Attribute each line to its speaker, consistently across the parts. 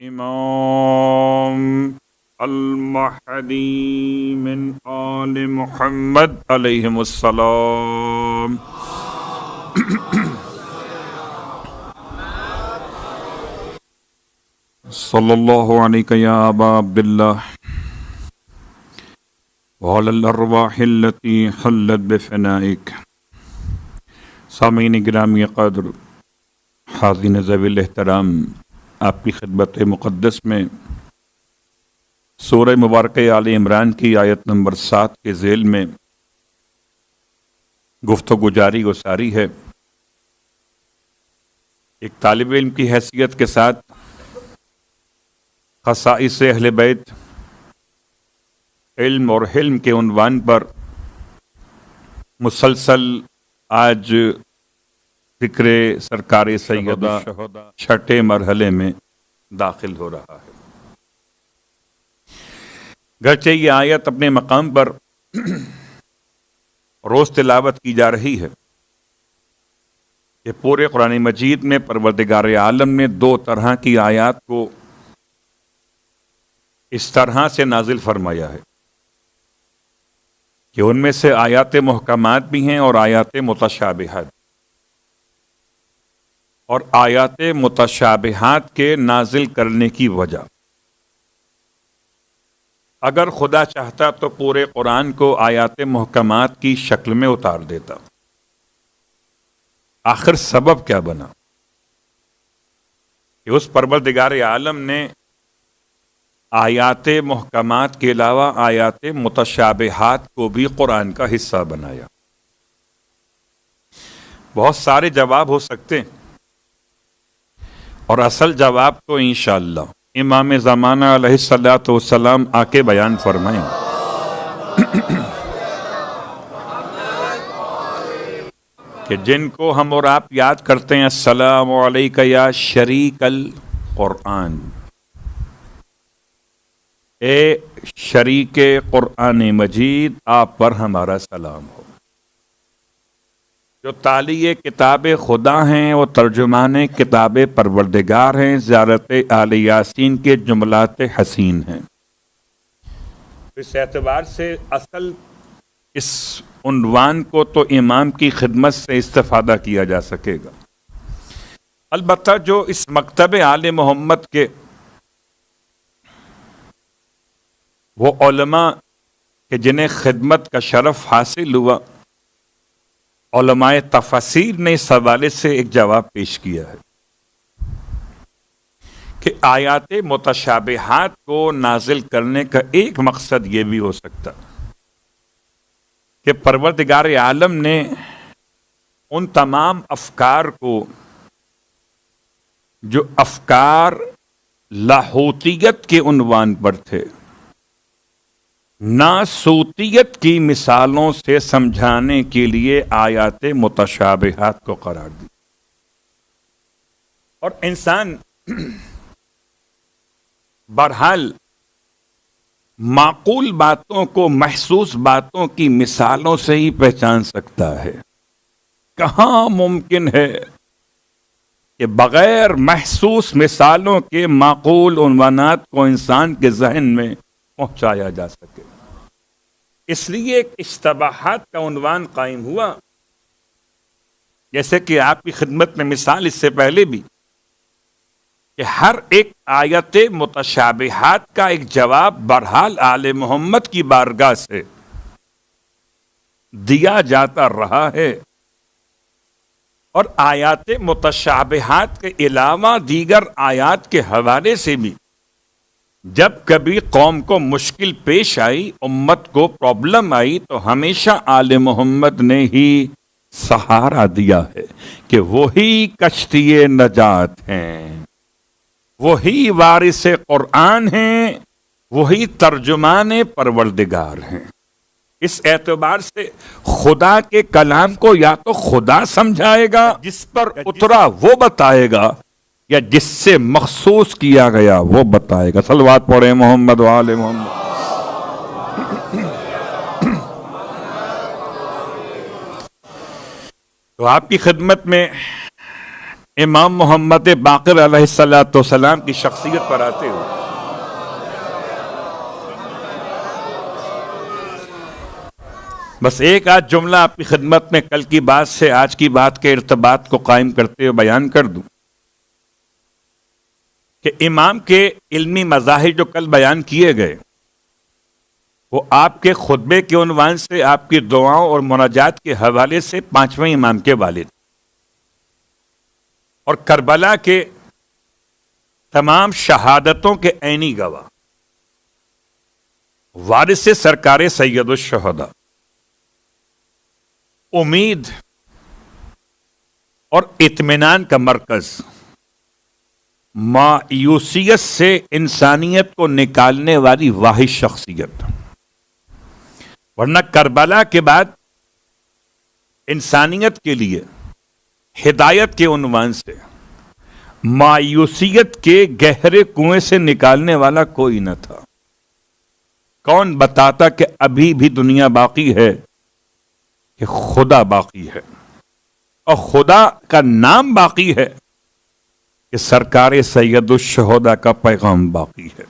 Speaker 1: امام المہدی من آل محمد علیہم السلام. صلی اللہ علیہ یا ابا عبداللہ وعلی الارواح التي حلت بفنائک. سامعین گرامی قدر، حاضرین ذوی الاحترام، آپ کی خدمت مقدس میں سورہ مبارکہ آل عمران کی آیت نمبر 7 کے ذیل میں گفتگو جاری و ساری ہے. ایک طالب علم کی حیثیت کے ساتھ خصائص اہل بیت علم اور حلم کے عنوان پر مسلسل آج فکر سرکار سیدہ چھٹے مرحلے میں داخل ہو رہا ہے. گرچہ یہ آیت اپنے مقام پر روز تلاوت کی جا رہی ہے کہ پورے قرآن مجید میں پروردگار عالم نے 2 طرح کی آیات کو اس طرح سے نازل فرمایا ہے کہ ان میں سے آیات محکمات بھی ہیں اور آیات متشابہات. اور آیات متشابہات کے نازل کرنے کی وجہ، اگر خدا چاہتا تو پورے قرآن کو آیات محکمات کی شکل میں اتار دیتا. آخر سبب کیا بنا کہ اس پروردگار عالم نے آیات محکمات کے علاوہ آیات متشابہات کو بھی قرآن کا حصہ بنایا؟ بہت سارے جواب ہو سکتے ہیں، اور اصل جواب تو انشاءاللہ امام زمانہ علیہ الصلوۃ والسلام آ کے بیان فرمائیں. کہ جن کو ہم اور آپ یاد کرتے ہیں السلام علیکہ یا شریک القرآن، اے شریک قرآن مجید، آپ پر ہمارا سلام ہو. جو تالی کتاب خدا ہیں وہ ترجمان کتاب پروردگار ہیں، زیارت آل یاسین کے جملات حسین ہیں. اس اعتبار سے اصل اس عنوان کو تو امام کی خدمت سے استفادہ کیا جا سکے گا. البتہ جو اس مکتب آل محمد کے وہ علماء کہ جنہیں خدمت کا شرف حاصل ہوا، علماء تفسیر نے اس حوالے سے ایک جواب پیش کیا ہے کہ آیات متشابہات کو نازل کرنے کا ایک مقصد یہ بھی ہو سکتا کہ پروردگار عالم نے ان تمام افکار کو جو افکار لاہوتیت کے عنوان پر تھے، ناسوتیت کی مثالوں سے سمجھانے کے لیے آیات متشابہات کو قرار دی. اور انسان بہرحال معقول باتوں کو محسوس باتوں کی مثالوں سے ہی پہچان سکتا ہے. کہاں ممکن ہے کہ بغیر محسوس مثالوں کے معقول عنوانات کو انسان کے ذہن میں پہنچایا جا سکے؟ اس لیے ایک اشتباہات کا عنوان قائم ہوا. جیسے کہ آپ کی خدمت میں مثال اس سے پہلے بھی کہ ہر ایک آیت متشابہات کا ایک جواب بہرحال آل محمد کی بارگاہ سے دیا جاتا رہا ہے، اور آیات متشابہات کے علاوہ دیگر آیات کے حوالے سے بھی جب کبھی قوم کو مشکل پیش آئی، امت کو پرابلم آئی، تو ہمیشہ آل محمد نے ہی سہارا دیا ہے کہ وہی کشتی نجات ہیں، وہی وارث قرآن ہیں، وہی ترجمان پروردگار ہیں. اس اعتبار سے خدا کے کلام کو یا تو خدا سمجھائے گا، جس پر اترا وہ بتائے گا، یا جس سے مخصوص کیا گیا وہ بتائے گا. صلوات پڑھیں محمد و آل محمد. تو آپ کی خدمت میں امام محمد باقر علیہ الصلوۃ والسلام کی شخصیت پر آتے ہوئے بس ایک آدھ جملہ آپ کی خدمت میں کل کی بات سے آج کی بات کے ارتباط کو قائم کرتے ہوئے بیان کر دوں کہ امام کے علمی مظاہر جو کل بیان کیے گئے وہ آپ کے خطبے کے عنوان سے، آپ کی دعاؤں اور مناجات کے حوالے سے پانچویں امام کے والد اور کربلا کے تمام شہادتوں کے عینی گواہ، وارث سرکار سید الشہداء، امید اور اطمینان کا مرکز، مایوسیت سے انسانیت کو نکالنے والی واحد شخصیت، ورنہ کربلا کے بعد انسانیت کے لیے ہدایت کے عنوان سے مایوسیت کے گہرے کنویں سے نکالنے والا کوئی نہ تھا۔ کون بتاتا کہ ابھی بھی دنیا باقی ہے کہ خدا باقی ہے، اور خدا کا نام باقی ہے کہ سرکار سید الشہداء کا پیغام باقی ہے۔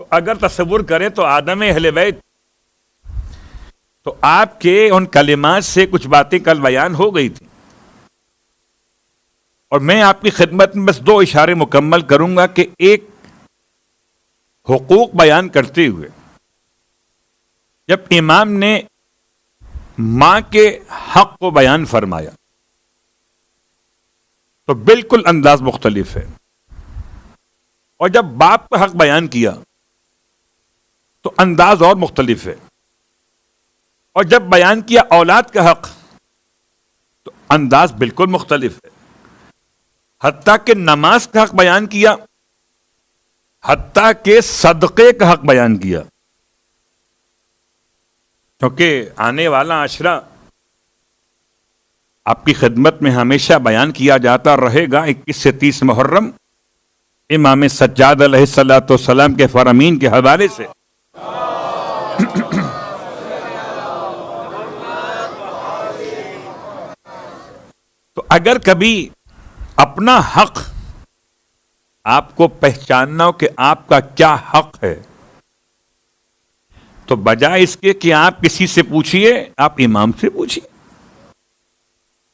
Speaker 1: تو اگر تصور کریں تو آدم اہل بیت، تو آپ کے ان کلمات سے کچھ باتیں کل بیان ہو گئی تھی، اور میں آپ کی خدمت میں بس دو اشارے مکمل کروں گا کہ ایک حقوق بیان کرتے ہوئے جب امام نے ماں کے حق کو بیان فرمایا تو بالکل انداز مختلف ہے، اور جب باپ کا حق بیان کیا تو انداز اور مختلف ہے، اور جب بیان کیا اولاد کا حق تو انداز بالکل مختلف ہے، حتیٰ کہ نماز کا حق بیان کیا، حتیٰ کہ صدقے کا حق بیان کیا، کیونکہ آنے والا عشرہ آپ کی خدمت میں ہمیشہ بیان کیا جاتا رہے گا۔ 21 سے 30 محرم امام سجاد علیہ الصلوۃ والسلام کے فرامین کے حوالے سے تو اگر کبھی اپنا حق آپ کو پہچاننا ہو کہ آپ کا کیا حق ہے، تو بجائے اس کے کہ آپ کسی سے پوچھئے، آپ امام سے پوچھئے۔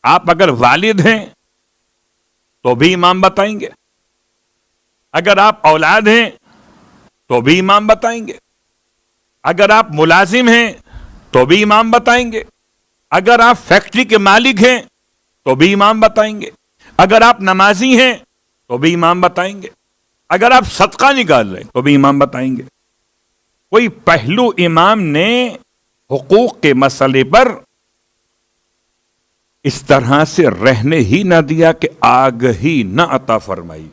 Speaker 1: آپ اگر والد ہیں تو بھی امام بتائیں گے، اگر آپ اولاد ہیں تو بھی امام بتائیں گے، اگر آپ ملازم ہیں تو بھی امام بتائیں گے، اگر آپ فیکٹری کے مالک ہیں تو بھی امام بتائیں گے، اگر آپ نمازی ہیں تو بھی امام بتائیں گے، اگر آپ صدقہ نکال رہے ہیں تو بھی امام بتائیں گے۔ کوئی پہلو امام نے حقوق کے مسئلے پر اس طرح سے رہنے ہی نہ دیا کہ آگہی نہ عطا فرمائی۔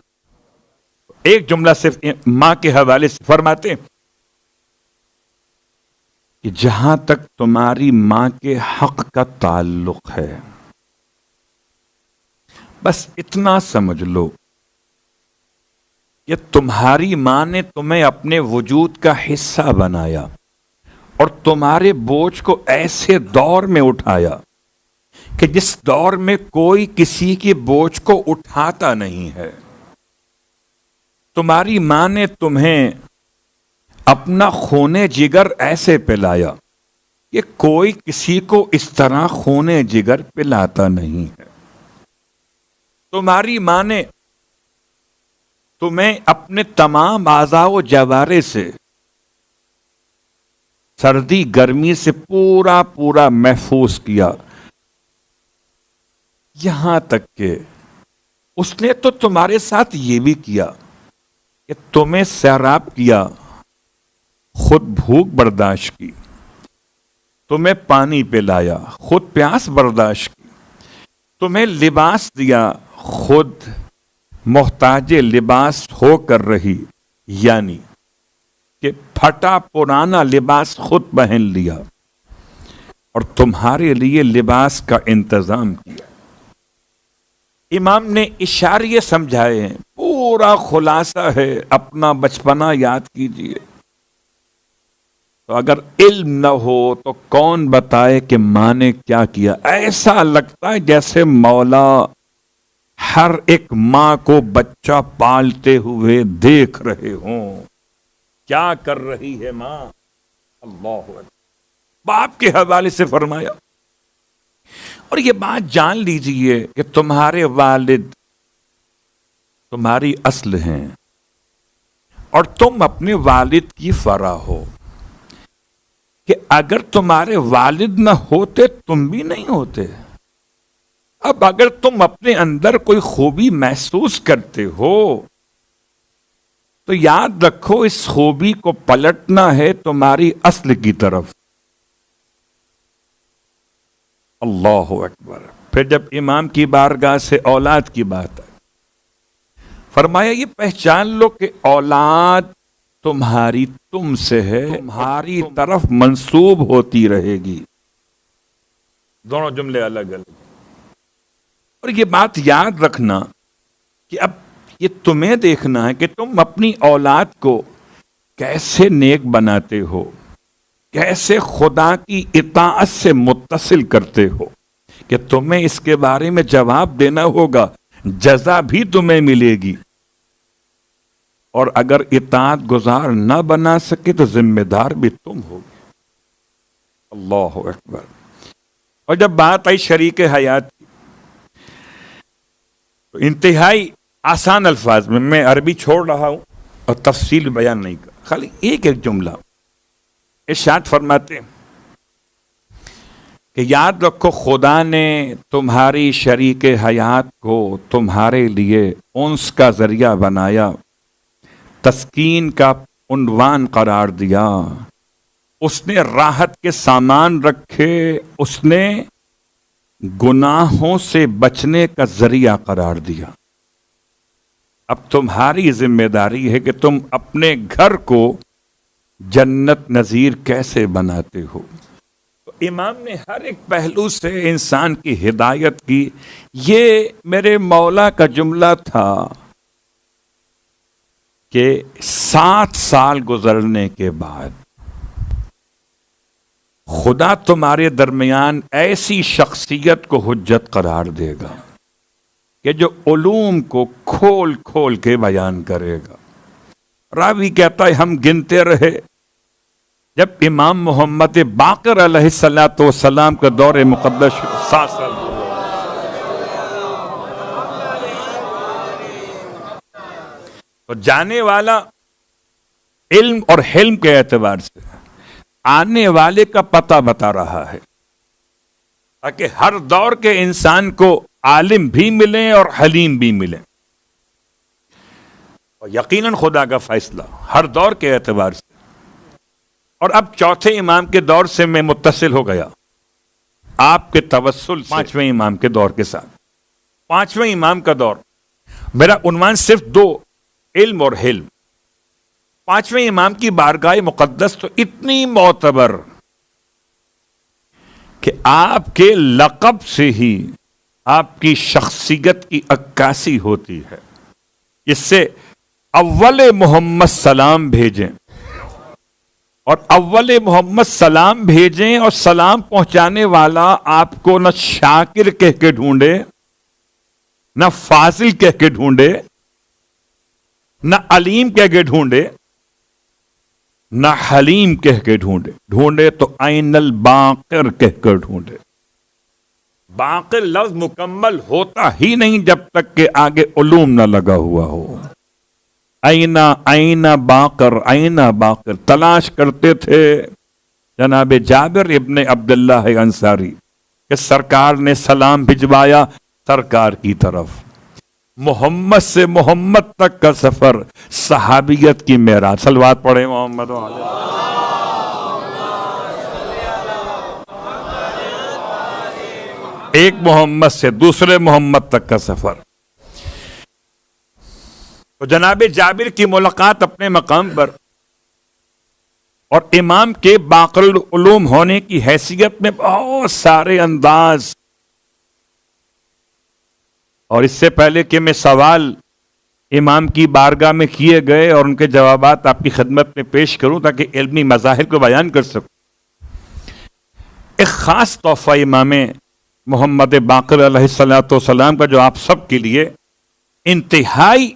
Speaker 1: ایک جملہ صرف ماں کے حوالے سے فرماتے ہیں کہ جہاں تک تمہاری ماں کے حق کا تعلق ہے، بس اتنا سمجھ لو کہ تمہاری ماں نے تمہیں اپنے وجود کا حصہ بنایا اور تمہارے بوجھ کو ایسے دور میں اٹھایا کہ جس دور میں کوئی کسی کے بوجھ کو اٹھاتا نہیں ہے۔ تمہاری ماں نے تمہیں اپنا خون جگر ایسے پلایا کہ کوئی کسی کو اس طرح خون جگر پلاتا نہیں ہے۔ تمہاری ماں نے تمہیں اپنے تمام اعضاء و جوارے سے سردی گرمی سے پورا پورا محفوظ کیا، یہاں تک کہ اس نے تو تمہارے ساتھ یہ بھی کیا کہ تمہیں سیراب کیا، خود بھوک برداشت کی، تمہیں پانی پلایا، خود پیاس برداشت کی، تمہیں لباس دیا، خود محتاج لباس ہو کر رہی، یعنی کہ پھٹا پرانا لباس خود پہن لیا اور تمہارے لیے لباس کا انتظام کیا۔ امام نے اشاریے سمجھائے ہیں، پورا خلاصہ ہے، اپنا بچپنا یاد کیجئے۔ تو اگر علم نہ ہو تو کون بتائے کہ ماں نے کیا کیا؟ ایسا لگتا ہے جیسے مولا ہر ایک ماں کو بچہ پالتے ہوئے دیکھ رہے ہوں، کیا کر رہی ہے ماں؟ اللہ اکبر، باپ کے حوالے سے فرمایا۔ اور یہ بات جان لیجئے کہ تمہارے والد تمہاری اصل ہیں، اور تم اپنے والد کی فرع ہو، کہ اگر تمہارے والد نہ ہوتے تم بھی نہیں ہوتے۔ اب اگر تم اپنے اندر کوئی خوبی محسوس کرتے ہو تو یاد رکھو اس خوبی کو پلٹنا ہے تمہاری اصل کی طرف۔ اللہ اکبر۔ پھر جب امام کی بارگاہ سے اولاد کی بات آئی، فرمایا یہ پہچان لو کہ اولاد تمہاری تم سے ہے، تمہاری طرف منسوب ہوتی رہے گی۔ دونوں جملے الگ الگ۔ اور یہ بات یاد رکھنا کہ اب یہ تمہیں دیکھنا ہے کہ تم اپنی اولاد کو کیسے نیک بناتے ہو، کیسے خدا کی اطاعت سے متصل کرتے ہو، کہ تمہیں اس کے بارے میں جواب دینا ہوگا، جزا بھی تمہیں ملے گی۔ اور اگر اطاعت گزار نہ بنا سکے تو ذمہ دار بھی تم ہوگے۔ اللہ اکبر۔ اور جب بات آئی شریک حیات کی تو انتہائی آسان الفاظ میں عربی چھوڑ رہا ہوں اور تفصیل بیان نہیں کر، خالی ایک ایک جملہ ارشاد فرماتے ہیں کہ یاد رکھو خدا نے تمہاری شریک حیات کو تمہارے لیے انس کا ذریعہ بنایا، تسکین کا عنوان قرار دیا، اس نے راحت کے سامان رکھے، اس نے گناہوں سے بچنے کا ذریعہ قرار دیا۔ اب تمہاری ذمہ داری ہے کہ تم اپنے گھر کو جنت نظیر کیسے بناتے ہو۔ تو امام نے ہر ایک پہلو سے انسان کی ہدایت کی۔ یہ میرے مولا کا جملہ تھا کہ 7 سال گزرنے کے بعد خدا تمہارے درمیان ایسی شخصیت کو حجت قرار دے گا کہ جو علوم کو کھول کھول کے بیان کرے گا۔ راوی کہتا ہے ہم گنتے رہے، جب امام محمد باقر علیہ السلام کا دور مقدس 7 سال تو جانے والا علم اور حلم کے اعتبار سے آنے والے کا پتہ بتا رہا ہے، تاکہ ہر دور کے انسان کو عالم بھی ملیں اور حلیم بھی ملیں۔ اور یقیناً خدا کا فیصلہ ہر دور کے اعتبار سے۔ اور اب چوتھے امام کے دور سے میں متصل ہو گیا آپ کے توسل سے 5ویں امام کے دور کے ساتھ۔ 5ویں امام کا دور، میرا عنوان صرف 2، علم اور حلم۔ 5ویں امام کی بارگاہ مقدس تو اتنی معتبر کہ آپ کے لقب سے ہی آپ کی شخصیت کی عکاسی ہوتی ہے۔ اس سے اول محمد سلام بھیجیں، اور اول محمد سلام بھیجیں اور سلام پہنچانے والا آپ کو نہ شاکر کہہ کے ڈھونڈے، نہ فاضل کہہ کے ڈھونڈے، نہ علیم کہہ کے ڈھونڈے، نہ حلیم کہہ کے ڈھونڈے تو عین الباقر کہہ کر ڈھونڈے۔ باقر لفظ مکمل ہوتا ہی نہیں جب تک کہ آگے علوم نہ لگا ہوا ہو۔ آئینہ باقر تلاش کرتے تھے جناب جابر ابن عبداللہ انصاری کہ سرکار نے سلام بھجوایا سرکار کی طرف۔ محمد سے محمد تک کا سفر صحابیت کی معراج۔ صلوات پڑھیں محمد علیہ۔ ایک محمد سے دوسرے محمد تک کا سفر۔ تو جناب جابر کی ملاقات اپنے مقام پر، اور امام کے باقر العلوم ہونے کی حیثیت میں بہت سارے انداز، اور اس سے پہلے کہ میں سوال امام کی بارگاہ میں کیے گئے اور ان کے جوابات آپ کی خدمت میں پیش کروں تاکہ علمی مظاہر کو بیان کر سکوں، ایک خاص تحفہ امام محمد باقر علیہ الصلوۃ والسلام کا، جو آپ سب کے لیے انتہائی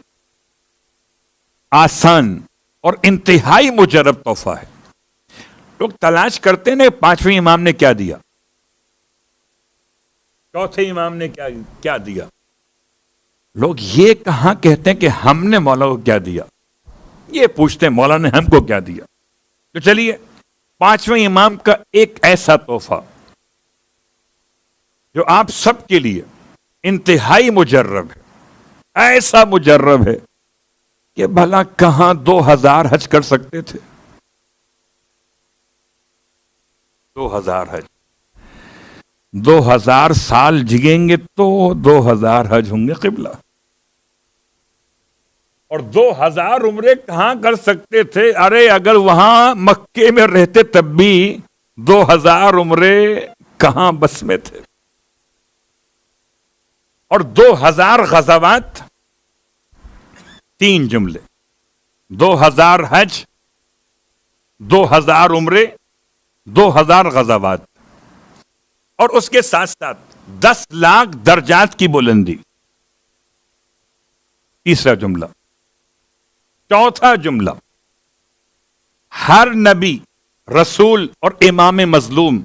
Speaker 1: آسان اور انتہائی مجرب تحفہ ہے۔ لوگ تلاش کرتے ہیں پانچویں امام نے کیا دیا، چوتھے امام نے کیا دیا، لوگ یہ کہاں کہتے ہیں کہ ہم نے مولا کو کیا دیا، یہ پوچھتے ہیں مولا نے ہم کو کیا دیا۔ تو چلیے پانچویں امام کا ایک ایسا تحفہ جو آپ سب کے لیے انتہائی مجرب ہے، ایسا مجرب ہے کہ بھلا کہاں 2000 حج کر سکتے تھے؟ 2000 حج، 2000 سال جیئیں گے تو 2000 حج ہوں گے قبلہ، اور 2000 عمرے کہاں کر سکتے تھے؟ ارے اگر وہاں مکے میں رہتے تب بھی 2000 عمرے کہاں بس میں تھے، اور 2000 غزوات، 3 جملے، 2000 حج، 2000 عمرے، 2000 غزوات، اور اس کے ساتھ ساتھ 10 لاکھ درجات کی بلندی، تیسرا جملہ۔ چوتھا جملہ، ہر نبی، رسول اور امام مظلوم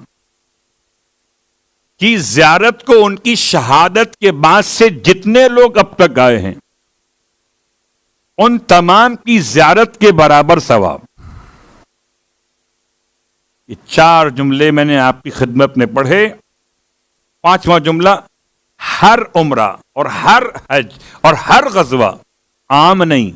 Speaker 1: کی زیارت کو ان کی شہادت کے بعد سے جتنے لوگ اب تک آئے ہیں ان تمام کی زیارت کے برابر ثواب۔ یہ 4 جملے میں نے آپ کی خدمت میں پڑھے۔ پانچواں جملہ، ہر عمرہ اور ہر حج اور ہر غزوہ عام نہیں،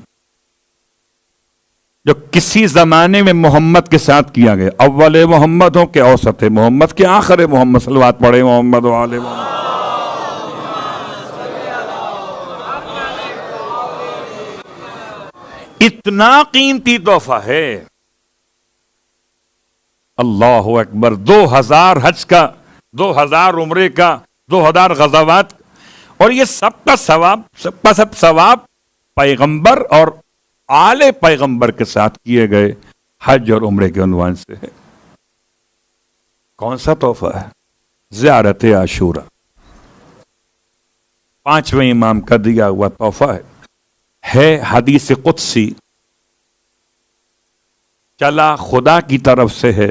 Speaker 1: جو کسی زمانے میں محمد کے ساتھ کیا گیا، اول محمد ہو کہ اوسط محمد کے آخر محمد، صلوات پڑھے محمد و آل محمد۔ اتنا قیمتی تحفہ ہے، اللہ اکبر۔ 2000 حج کا، 2000 عمرے کا، 2000 غزوات، اور یہ سب کا ثواب، سب کا سب ثواب پیغمبر اور آل پیغمبر کے ساتھ کیے گئے حج اور عمرے کے عنوان سے ہے۔ کون سا تحفہ ہے؟ زیارت عاشورہ، پانچویں امام کا دیا ہوا تحفہ ہے حدیث قدسی، چلا خدا کی طرف سے ہے،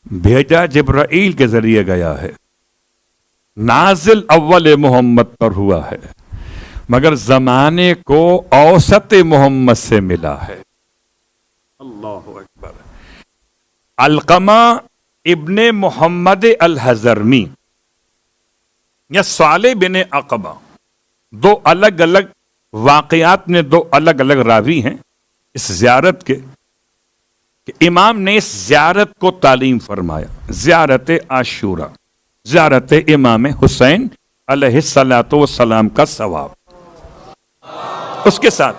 Speaker 1: بھیجا جبرائیل کے ذریعے گیا ہے، نازل اول محمد پر ہوا ہے، مگر زمانے کو اوسط محمد سے ملا ہے۔ اللہ اکبر۔ علقمہ ابن محمد الحضرمی یا صالح بن عقبہ، 2 الگ الگ واقعات میں 2 الگ الگ راوی ہیں اس زیارت کے، کہ امام نے اس زیارت کو تعلیم فرمایا، زیارت عاشورہ، زیارت امام حسین علیہ الصلوۃ والسلام کا ثواب۔ اس کے ساتھ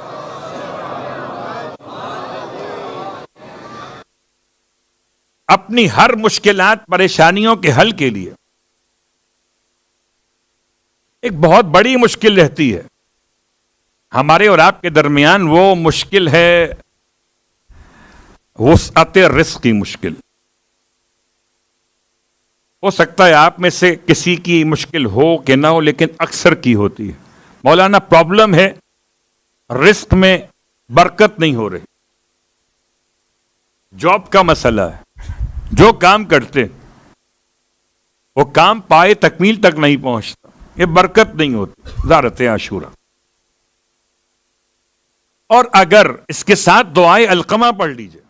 Speaker 1: اپنی ہر مشکلات، پریشانیوں کے حل کے لیے، ایک بہت بڑی مشکل رہتی ہے ہمارے اور آپ کے درمیان، وہ مشکل ہے وسعت رزق کی مشکل۔ ہو سکتا ہے آپ میں سے کسی کی مشکل ہو کہ نہ ہو، لیکن اکثر کی ہوتی ہے۔ مولانا پرابلم ہے رزق میں برکت نہیں ہو رہی، جاب کا مسئلہ ہے، جو کام کرتے وہ کام پائے تکمیل تک نہیں پہنچتا، یہ برکت نہیں ہوتی۔ زیارت عاشورہ، اور اگر اس کے ساتھ دعائے علقمہ پڑھ لیجئے،